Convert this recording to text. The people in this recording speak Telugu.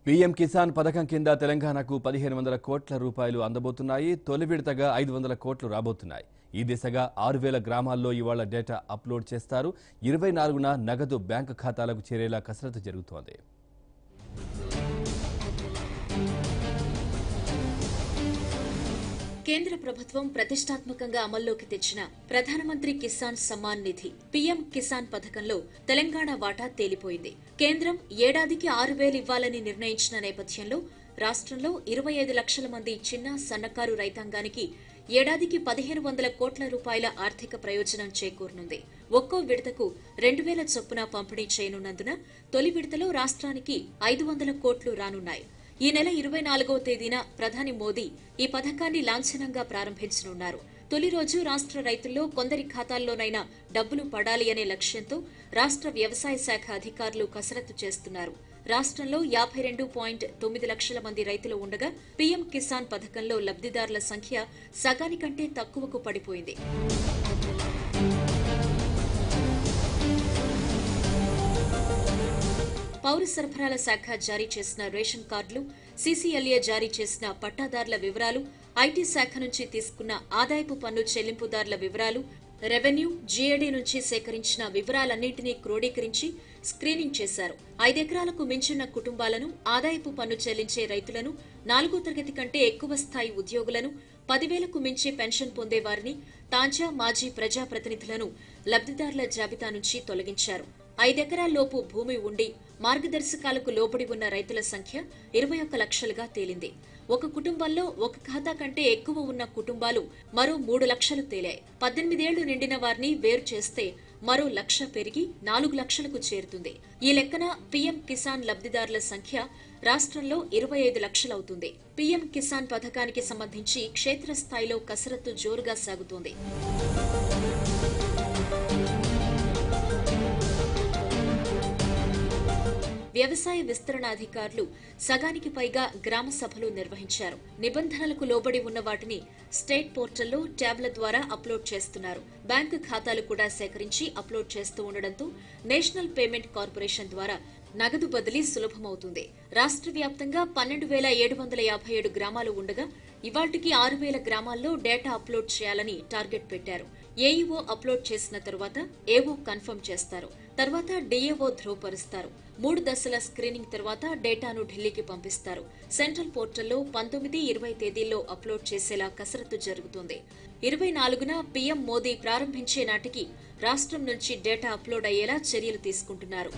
పీఎం కిసాన్ పథకం కింద తెలంగాణకు 1500 కోట్ల రూపాయలు అందబోతున్నాయి. తొలి విడతగా 500 కోట్లు రాబోతున్నాయి. ఈ దిశగా 6000 గ్రామాల్లో ఇవాళ డేటా అప్లోడ్ చేస్తారు. 24న నగదు బ్యాంకు ఖాతాలకు చేరేలా కసరత్తు జరుగుతోంది. కేంద్ర ప్రభుత్వం ప్రతిష్టాత్మకంగా అమల్లోకి తెచ్చిన ప్రధానమంత్రి కిసాన్ సమ్మాన్ నిధి పీఎం కిసాన్ పథకంలో తెలంగాణ వాటా తేలిపోయింది. కేంద్రం ఏడాదికి 6000 ఇవ్వాలని నిర్ణయించిన నేపథ్యంలో రాష్ట్రంలో 25 లక్షల మంది చిన్న సన్నకారు రైతాంగానికి ఏడాదికి 1500 కోట్ల రూపాయల ఆర్థిక ప్రయోజనం చేకూరనుంది. ఒక్కో విడతకు 2000 చొప్పున పంపిణీ చేయనున్నందున తొలి విడతలో రాష్ట్రానికి 500 కోట్లు రానున్నాయి. ఈ నెల 24వ తేదీన ప్రధాని మోదీ ఈ పథకాన్ని లాంఛనంగా ప్రారంభించనున్నారు. తొలి రోజు రాష్ట్ర రైతుల్లో కొందరి ఖాతాల్లోనైనా డబ్బులు పడాలి అనే లక్ష్యంతో రాష్ట్ర వ్యవసాయ శాఖ అధికారులు కసరత్తు చేస్తున్నారు. రాష్ట్రంలో 52.9 లక్షల మంది రైతులు ఉండగా పీఎం కిసాన్ పథకంలో లబ్దిదారుల సంఖ్య సగానికంటే తక్కువకు పడిపోయింది. పౌర సరఫరాల శాఖ జారీ చేసిన రేషన్ కార్డులు, సీసీఎల్ఏ జారీ చేసిన పట్టాదారుల వివరాలు, ఐటీ శాఖ నుంచి తీసుకున్న ఆదాయపు పన్ను చెల్లింపుదారుల వివరాలు, రెవెన్యూ, జీఏడీ నుంచి సేకరించిన వివరాలన్నింటినీ క్రోడీకరించి స్క్రీనింగ్ చేశారు. 5 ఎకరాలకు మించిన కుటుంబాలను, ఆదాయపు పన్ను చెల్లించే రైతులను, 4వ తరగతి కంటే ఎక్కువ స్థాయి ఉద్యోగులను, 10,000కు మించి పెన్షన్ పొందేవారిని, తాజా మాజీ ప్రజాప్రతినిధులను లబ్దిదారుల జాబితా నుంచి తొలగించారు. 5 ఎకరాల్లోపు భూమి ఉండి మార్గదర్శకాలకు లోబడి ఉన్న రైతుల సంఖ్య 21 లక్షలుగా తేలింది. ఒక కుటుంబంలో ఒక ఖాతా కంటే ఎక్కువ ఉన్న కుటుంబాలు మరో 3 లక్షలు తేలాయి. 18 ఏళ్లు నిండిన వారిని వేరు చేస్తే మరో 1 లక్ష పెరిగి 4 లక్షలకు చేరుతుంది. ఈ లెక్కన పీఎం కిసాన్ లబ్దిదారుల సంఖ్య రాష్ట్రంలో 25 లక్షలవుతుంది. పీఎం కిసాన్ పథకానికి సంబంధించి క్షేత్రస్థాయిలో కసరత్తు జోరుగా సాగుతోంది. వ్యవసాయ విస్తరణ అధికారులు సగానికి పైగా గ్రామ సభలు నిర్వహించారు. నిబంధనలకు లోబడి ఉన్న వాటిని స్టేట్ పోర్టల్లో ట్యాబ్ల ద్వారా అప్లోడ్ చేస్తున్నారు. బ్యాంకు ఖాతాలు కూడా సేకరించి అప్లోడ్ చేస్తూ ఉండడంతో నేషనల్ పేమెంట్ కార్పొరేషన్ ద్వారా నగదు బదిలీ సులభమవుతుంది. రాష్ట్ర వ్యాప్తంగా 12,757 గ్రామాలు ఉండగా ఇవాళ్టికి 6,000 గ్రామాల్లో డేటా అప్లోడ్ చేయాలని టార్గెట్ పెట్టారు. ఏఈఓ అప్లోడ్ చేసిన తరువాత ఏఓ కన్ఫర్మ్ చేస్తారు. తర్వాత డీఏఓ ధృవపరుస్తారు. 3 దశల స్క్రీనింగ్ తర్వాత డేటాను ఢిల్లీకి పంపిస్తారు. సెంట్రల్ పోర్టల్లో 19, 20 తేదీల్లో అప్లోడ్ చేసేలా కసరత్తు జరుగుతుంది. 24న పీఎం మోదీ ప్రారంభించే నాటికి రాష్ట్రం నుంచి డేటా అప్లోడ్ అయ్యేలా చర్యలు తీసుకుంటున్నారు.